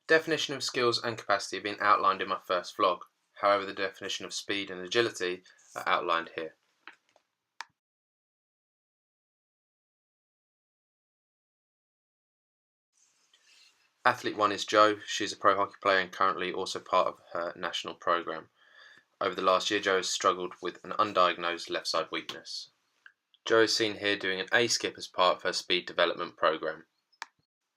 Definition of skills and capacity have been outlined in my first vlog. However, the definition of speed and agility are outlined here. Athlete 1 is Jo. She is a pro hockey player and currently also part of her national programme. Over the last year, Jo has struggled with an undiagnosed left side weakness. Jo is seen here doing an A-skip as part of her speed development programme.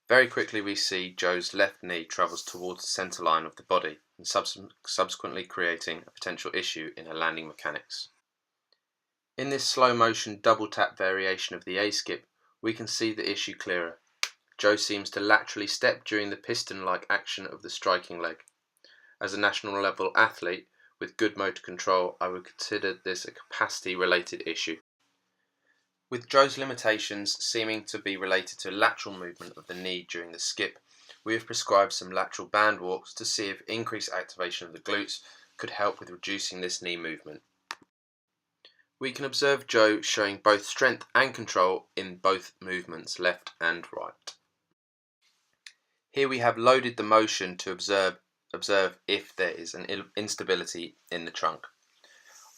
Very quickly we see Jo's left knee travels towards the centre line of the body and subsequently creating a potential issue in her landing mechanics. In this slow motion double tap variation of the A-skip, we can see the issue clearer. Jo seems to laterally step during the piston-like action of the striking leg. As a national level athlete with good motor control, I would consider this a capacity related issue. With Jo's limitations seeming to be related to lateral movement of the knee during the skip, we have prescribed some lateral band walks to see if increased activation of the glutes could help with reducing this knee movement. We can observe Jo showing both strength and control in both movements, left and right. Here we have loaded the motion to observe if there is an instability in the trunk.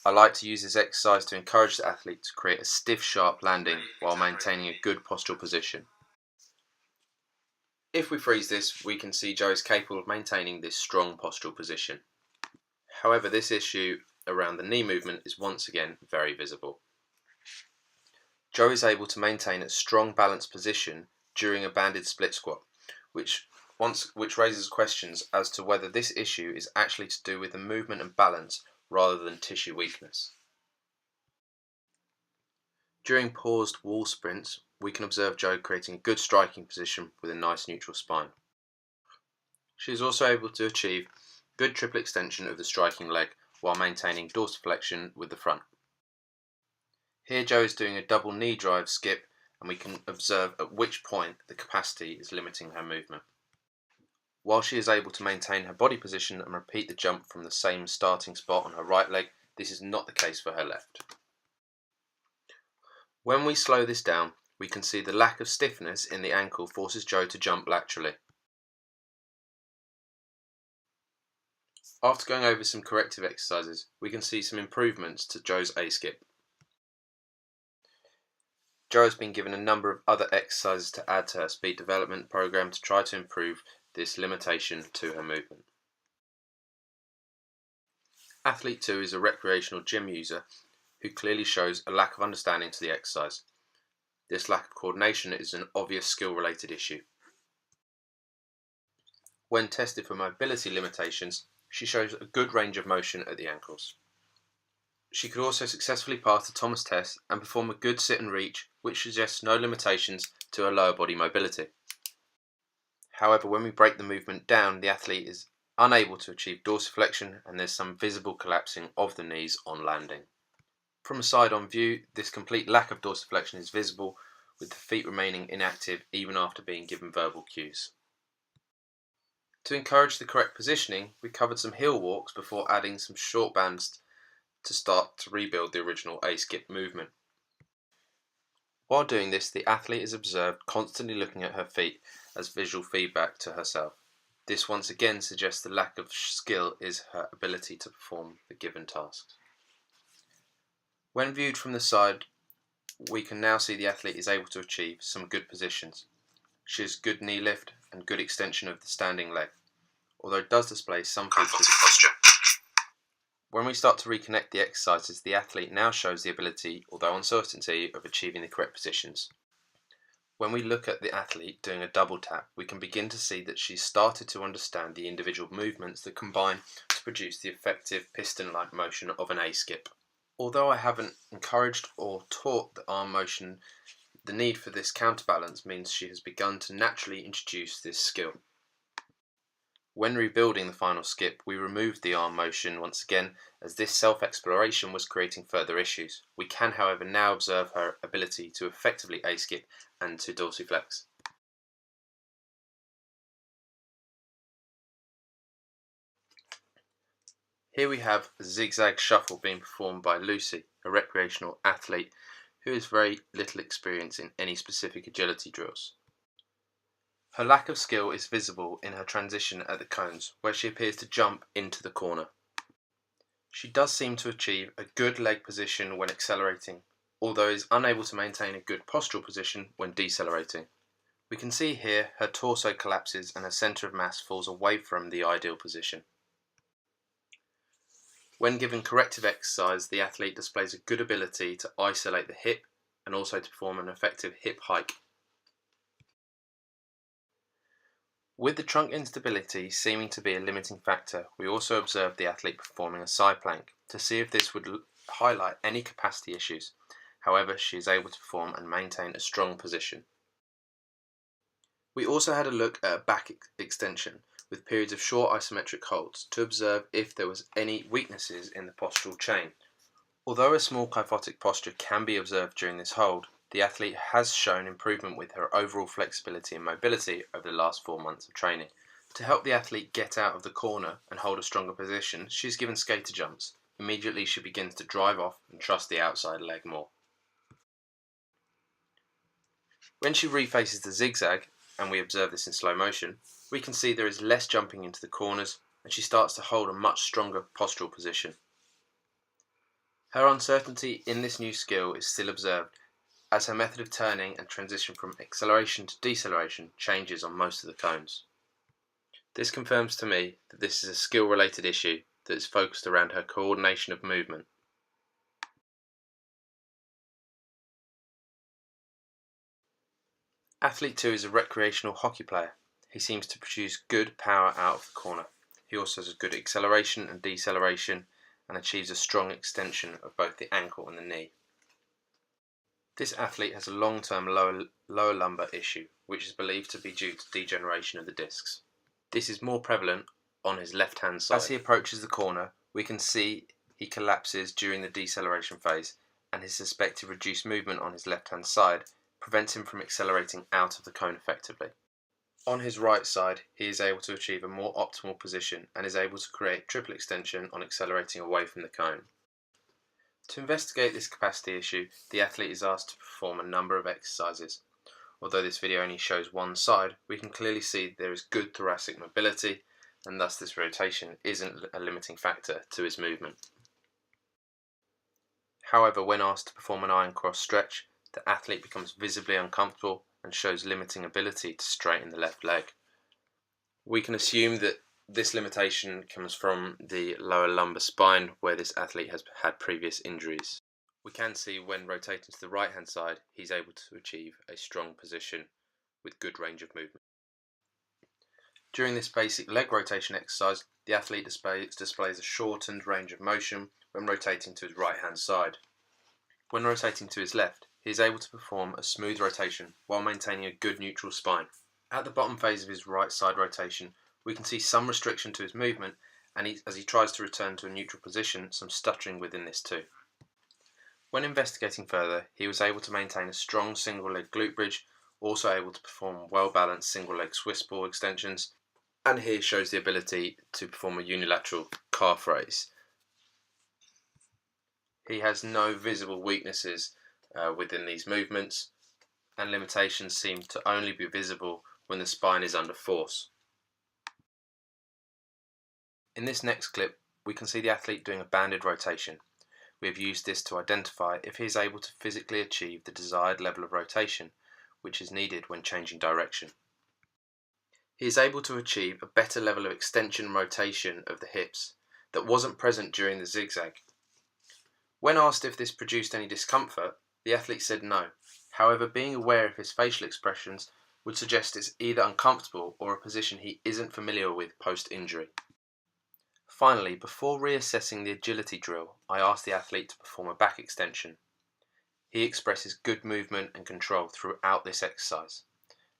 I like to use this exercise to encourage the athlete to create a stiff, sharp landing while maintaining a good postural position. If we freeze this, we can see Jo is capable of maintaining this strong postural position. However, this issue around the knee movement is once again very visible. Jo is able to maintain a strong balanced position during a banded split squat, which raises questions as to whether this issue is actually to do with the movement and balance rather than tissue weakness. During paused wall sprints, we can observe Jo creating a good striking position with a nice neutral spine. She is also able to achieve good triple extension of the striking leg while maintaining dorsiflexion with the front. Here Jo is doing a double knee drive skip, and we can observe at which point the capacity is limiting her movement. While she is able to maintain her body position and repeat the jump from the same starting spot on her right leg, this is not the case for her left. When we slow this down, we can see the lack of stiffness in the ankle forces Jo to jump laterally. After going over some corrective exercises, we can see some improvements to Jo's A-skip. Jo has been given a number of other exercises to add to her speed development program to try to improve this limitation to her movement. Athlete 2 is a recreational gym user who clearly shows a lack of understanding to the exercise. This lack of coordination is an obvious skill-related issue. When tested for mobility limitations, she shows a good range of motion at the ankles. She could also successfully pass the Thomas test and perform a good sit and reach, which suggests no limitations to her lower body mobility. However, when we break the movement down, the athlete is unable to achieve dorsiflexion and there's some visible collapsing of the knees on landing. From a side-on view, this complete lack of dorsiflexion is visible, with the feet remaining inactive even after being given verbal cues. To encourage the correct positioning, we covered some heel walks before adding some short bands to start to rebuild the original A-skip movement. While doing this, the athlete is observed constantly looking at her feet as visual feedback to herself. This once again suggests the lack of skill is her ability to perform the given tasks. When viewed from the side, we can now see the athlete is able to achieve some good positions. She has good knee lift and good extension of the standing leg, although it does display some features. When we start to reconnect the exercises, the athlete now shows the ability, although uncertainty, of achieving the correct positions. When we look at the athlete doing a double tap, we can begin to see that she's started to understand the individual movements that combine to produce the effective piston-like motion of an A-skip. Although I haven't encouraged or taught the arm motion, the need for this counterbalance means she has begun to naturally introduce this skill. When rebuilding the final skip, we removed the arm motion once again, as this self-exploration was creating further issues. We can, however, now observe her ability to effectively A-skip and to dorsiflex. Here we have a zigzag shuffle being performed by Lucy, a recreational athlete who has very little experience in any specific agility drills. Her lack of skill is visible in her transition at the cones, where she appears to jump into the corner. She does seem to achieve a good leg position when accelerating, although is unable to maintain a good postural position when decelerating. We can see here her torso collapses and her centre of mass falls away from the ideal position. When given corrective exercise, the athlete displays a good ability to isolate the hip and also to perform an effective hip hike. With the trunk instability seeming to be a limiting factor, we also observed the athlete performing a side plank to see if this would highlight any capacity issues. However, she is able to perform and maintain a strong position. We also had a look at a back extension with periods of short isometric holds to observe if there was any weaknesses in the postural chain. Although a small kyphotic posture can be observed during this hold, the athlete has shown improvement with her overall flexibility and mobility over the last 4 months of training. To help the athlete get out of the corner and hold a stronger position, she is given skater jumps. Immediately she begins to drive off and trust the outside leg more. When she refaces the zigzag, and we observe this in slow motion, we can see there is less jumping into the corners and she starts to hold a much stronger postural position. Her uncertainty in this new skill is still observed as her method of turning and transition from acceleration to deceleration changes on most of the cones. This confirms to me that this is a skill-related issue that is focused around her coordination of movement. Athlete 2 is a recreational hockey player. He seems to produce good power out of the corner. He also has a good acceleration and deceleration and achieves a strong extension of both the ankle and the knee. This athlete has a long-term lower lumbar issue, which is believed to be due to degeneration of the discs. This is more prevalent on his left-hand side. As he approaches the corner, we can see he collapses during the deceleration phase, and his suspected reduced movement on his left-hand side prevents him from accelerating out of the cone effectively. On his right side, he is able to achieve a more optimal position and is able to create triple extension on accelerating away from the cone. To investigate this capacity issue, the athlete is asked to perform a number of exercises. Although this video only shows one side, we can clearly see there is good thoracic mobility, and thus this rotation isn't a limiting factor to his movement. However, when asked to perform an iron cross stretch, the athlete becomes visibly uncomfortable and shows limiting ability to straighten the left leg. We can assume that this limitation comes from the lower lumbar spine, where this athlete has had previous injuries. We can see when rotating to the right hand side, he's able to achieve a strong position with good range of movement. During this basic leg rotation exercise, the athlete displays a shortened range of motion when rotating to his right hand side. When rotating to his left, he is able to perform a smooth rotation while maintaining a good neutral spine. At the bottom phase of his right side rotation, we can see some restriction to his movement, and as he tries to return to a neutral position, some stuttering within this too. When investigating further, he was able to maintain a strong single leg glute bridge, also able to perform well balanced single leg Swiss ball extensions, and here shows the ability to perform a unilateral calf raise. He has no visible weaknesses within these movements, and limitations seem to only be visible when the spine is under force. In this next clip, we can see the athlete doing a banded rotation. We have used this to identify if he is able to physically achieve the desired level of rotation, which is needed when changing direction. He is able to achieve a better level of extension and rotation of the hips that wasn't present during the zigzag. When asked if this produced any discomfort, the athlete said no. However, being aware of his facial expressions would suggest it's either uncomfortable or a position he isn't familiar with post-injury. Finally, before reassessing the agility drill, I asked the athlete to perform a back extension. He expresses good movement and control throughout this exercise.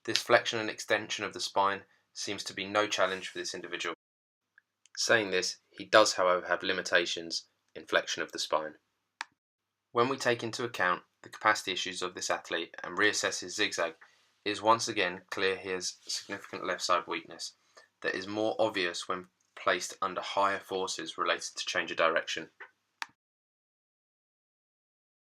This flexion and extension of the spine seems to be no challenge for this individual. Saying this, he does however have limitations in flexion of the spine. When we take into account the capacity issues of this athlete and reassess his zigzag, it is once again clear he has significant left side weakness that is more obvious when placed under higher forces related to change of direction.